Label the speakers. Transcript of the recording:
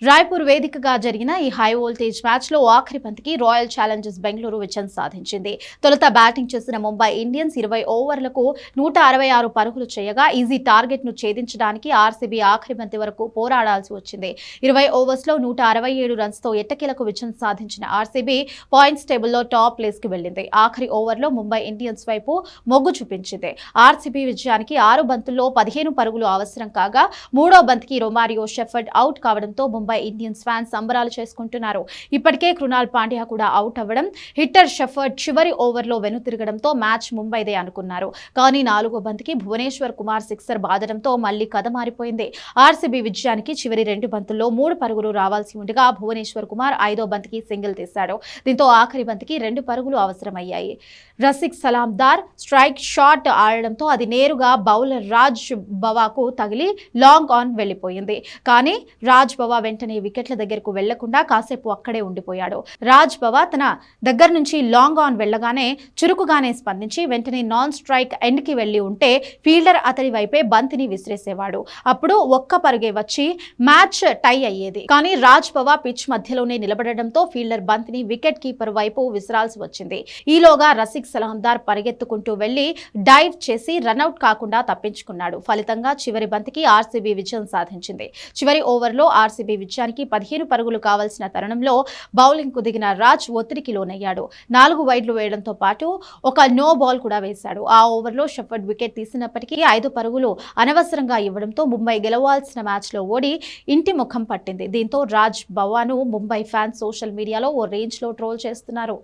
Speaker 1: రాయ్పూర్ వేదికగా జరిగిన ఈ హై వోల్టేజ్ మ్యాచ్ లో ఆఖరి బంతికి రాయల్ ఛాలెంజర్స్ బెంగళూరు విజయం సాధించింది. తొలుత బ్యాటింగ్ చేసిన ముంబై ఇండియన్స్ 20 ఓవర్లకు 166 పరుగులు చేయగా ఈజీ టార్గెట్ ను ఛేదించడానికి ఆర్సీబీ ఆఖరి బంతి వరకు పోరాడాల్సి వచ్చింది. 20 ఓవర్స్ లో 167 రన్స్ తో ఎట్టకేలకు విజయం సాధించిన ఆర్సీబీ పాయింట్స్ టేబుల్లో టాప్ ప్లేస్ కి వెళ్లింది. ఆఖరి ఓవర్లో ముంబై ఇండియన్స్ వైపు మొగ్గు చూపించింది. ఆర్సీబీ విజయానికి 6 బంతుల్లో 15 పరుగులు అవసరం కాగా మూడో బంతికి రొమారియో షెఫర్డ్ అవుట్ కావడంతో ముంబై ఇండియన్స్ ఫ్యాన్స్ సంబరాలు చేసుకుంటున్నారు. ఇప్పటికే కృణాల్ పాండ్యా కూడా అవుట్ అవ్వడం, హిట్టర్ షెఫర్డ్ చివరి ఓవర్లో వెనుతిరగడంతో మ్యాచ్ ముంబైదే అనుకున్నారు. కానీ 4వ బంతికి భువనేశ్వర్ కుమార్ సిక్సర్ బాదడంతో మళ్లీ కథ మారిపోయింది. ఆర్సీబీ విజయానికి చివరి 2 బంతుల్లో 3 పరుగులు రావాల్సి ఉండగా భువనేశ్వర్ కుమార్ 5వ బంతికి సింగిల్ తీశాడు. దీంతో ఆఖరి బంతికి 2 పరుగులు అవసరమయ్యాయి. రసిక్ సలాందార్ స్ట్రైక్ షాట్ ఆడడంతో అది నేరుగా బౌలర్ రాజ్ బవాకు తగిలి లాంగ్ ఆన్ వెళ్లిపోయింది. కానీ రాజ్ బవా వెంటనే వికెట్ల దగ్గరకు వెళ్లకుండా కాసేపు అక్కడే ఉండిపోయాడు. రాజ్ బవా తన దగ్గర నుంచి లాంగ్ ఆన్ వెళ్లగానే చురుకుగానే స్పందించి వెంటనే నాన్ స్ట్రైక్ ఎండ్ కి వెళ్లి ఉంటే ఫీల్డర్ అతడి వైపే బంతిని విసిరేసేవాడు. అప్పుడు ఒక్క పరుగే వచ్చి మ్యాచ్ టై అయ్యేది. కానీ రాజ్ బవా పిచ్ మధ్యలోనే నిలబడడంతో ఫీల్డర్ బంతిని వికెట్ కీపర్ వైపు విసిరాల్సి వచ్చింది. ఈలోగా రసిక్ సలాందార్ పరిగెత్తుకుంటూ వెళ్లి డైవ్ చేసి రన్అట్ కాకుండా తప్పించుకున్నాడు. ఫలితంగా చివరి బంతికి ఆర్సీబీ విజయం సాధించింది. చివరి ఓవర్లో ఆర్సీబీ విజయానికి 15 పరుగులు కావాల్సిన తరుణంలో బౌలింగ్ కు దిగిన రాజ్ ఒత్తిడికి లోనయ్యాడు. 4 వైడ్లు వేయడంతో పాటు ఒక నో బాల్ కూడా వేశాడు. ఆ ఓవర్లో షెఫర్డ్ వికెట్ తీసినప్పటికీ 5 పరుగులు అనవసరంగా ఇవ్వడంతో ముంబై గెలవాల్సిన మ్యాచ్ లో ఓడి ఇంటి ముఖం పట్టింది. దీంతో రాజ్ బవాను ముంబై ఫ్యాన్స్ సోషల్ మీడియాలో ఓ రేంజ్ లో ట్రోల్ చేస్తున్నారు.